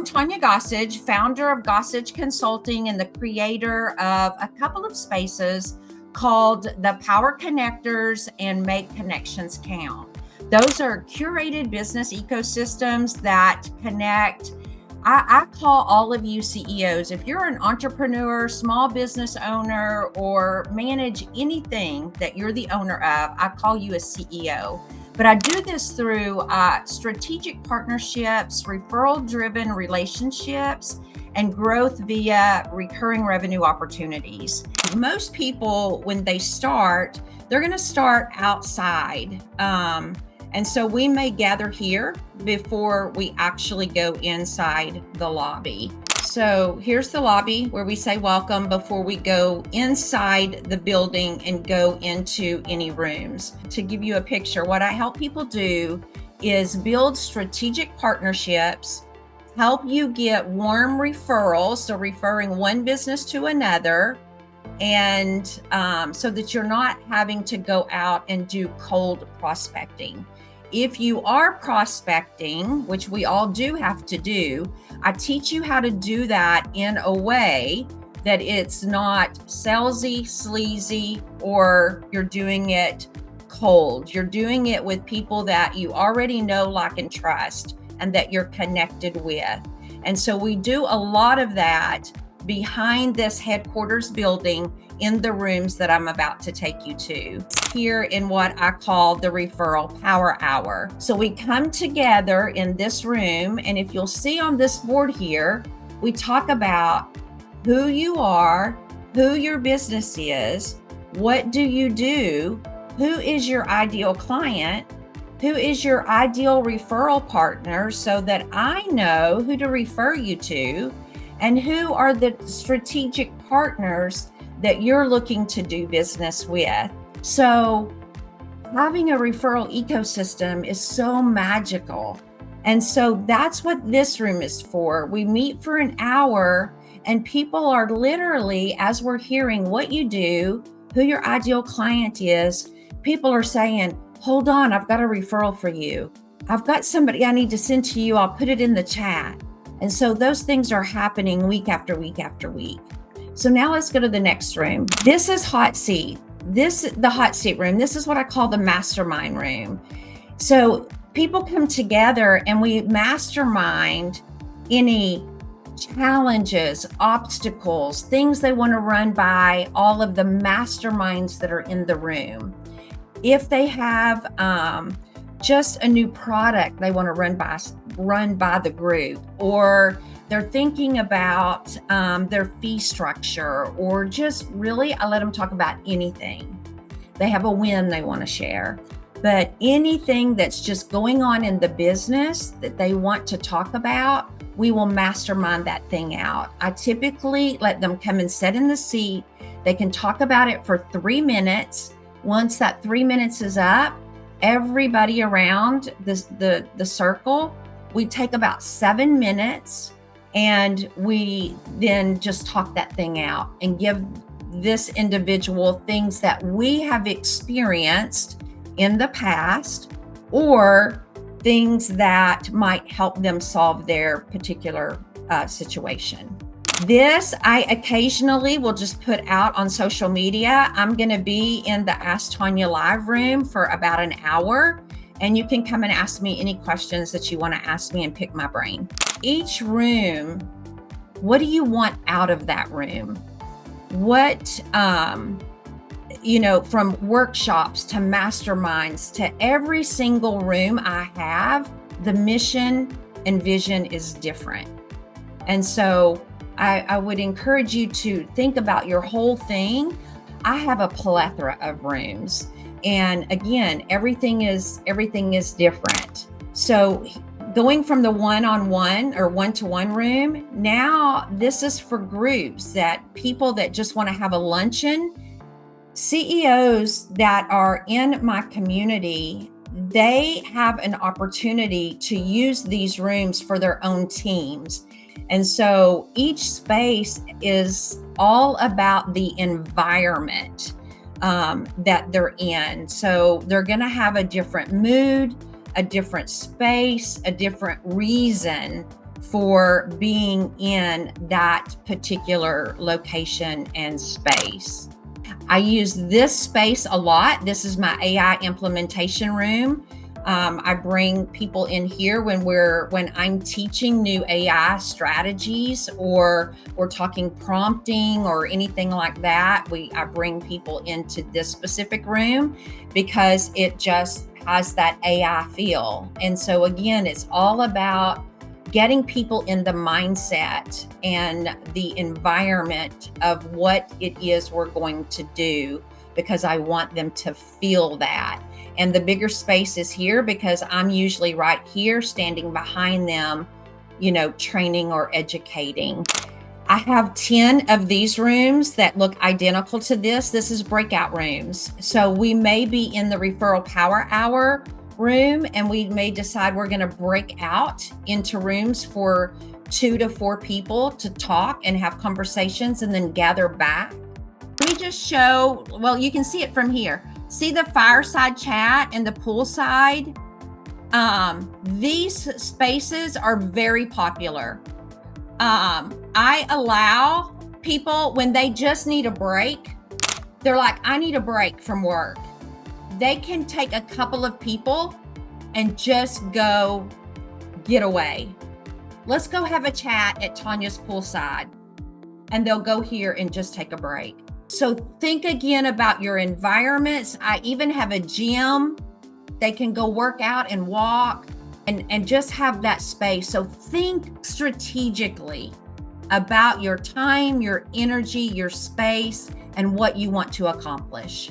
I'm Tonya Gossage, founder of Gossage Consulting and the creator of a couple of spaces called the Power Connectors and Make Connections Count. Those are curated business ecosystems that connect. I call all of you CEOs. If you're an entrepreneur, small business owner, or manage anything that you're the owner of, I call you a CEO. But I do this through strategic partnerships, referral-driven relationships, and growth via recurring revenue opportunities. Most people, when they start, they're going to start outside. And so we may gather here before we actually go inside the lobby. So here's the lobby where we say welcome before we go inside the building and go into any rooms. To give you a picture, what I help people do is build strategic partnerships, help you get warm referrals, so referring one business to another, and so that you're not having to go out and do cold prospecting. If you are prospecting, which we all do have to do, I teach you how to do that in a way that it's not salesy, sleazy, or you're doing it cold. You're doing it with people that you already know, like, and trust, and that you're connected with. And so we do a lot of that behind this headquarters building in the rooms that I'm about to take you to, here in what I call the Referral Power Hour. So we come together in this room, and if you'll see on this board here, we talk about who you are, who your business is, what do you do, who is your ideal client, who is your ideal referral partner, so that I know who to refer you to, and who are the strategic partners that you're looking to do business with. So having a referral ecosystem is so magical. And so that's what this room is for. We meet for an hour, and people are literally, as we're hearing what you do, who your ideal client is, people are saying, hold on, I've got a referral for you. I've got somebody I need to send to you. I'll put it in the chat. And so those things are happening week after week after week. So now let's go to the next room. This is hot seat. The hot seat room. This is what I call the mastermind room. So people come together and we mastermind any challenges, obstacles, things they want to run by all of the masterminds that are in the room. If they have just a new product they want to run by the group, or they're thinking about their fee structure, or just really, I let them talk about anything. They have a win they want to share, but anything that's just going on in the business that they want to talk about, we will mastermind that thing out. I typically let them come and sit in the seat. They can talk about it for 3 minutes. Once that 3 minutes is up, everybody around the circle, we take about 7 minutes, and we then just talk that thing out and give this individual things that we have experienced in the past, or things that might help them solve their particular situation. This I occasionally will just put out on social media. I'm going to be in the Ask Tonya live room for about an hour, and you can come and ask me any questions that you want to ask me and pick my brain. Each room, what do you want out of that room? What, from workshops to masterminds to every single room I have, the mission and vision is different. And so I would encourage you to think about your whole thing. I have a plethora of rooms, and again, everything is different. So going from the one-on-one or one-to-one room, now this is for groups, that people that just want to have a luncheon. CEOs that are in my community, they have an opportunity to use these rooms for their own teams. And so each space is all about the environment that they're in. So they're going to have a different mood, a different space, a different reason for being in that particular location and space. I use this space a lot. This is my AI implementation room. I bring people in here when I'm teaching new AI strategies, or we're talking prompting or anything like that. I bring people into this specific room because it just has that AI feel. And so again, it's all about getting people in the mindset and the environment of what it is we're going to do, because I want them to feel that. And the bigger space is here because I'm usually right here standing behind them, training or educating. I have 10 of these rooms that look identical to this. This is breakout rooms. So we may be in the referral power hour room, and we may decide we're going to break out into rooms for 2 to 4 people to talk and have conversations and then gather back. Let me just show, well, you can see it from here. See the Fireside chat and the Poolside? These spaces are very popular. I allow people, when they just need a break, they're like, I need a break from work. They can take a couple of people and just go get away. Let's go have a chat at Tonya's Poolside. And they'll go here and just take a break. So think again about your environments. I even have a gym. They can go work out and walk and just have that space. So think strategically about your time, your energy, your space, and what you want to accomplish.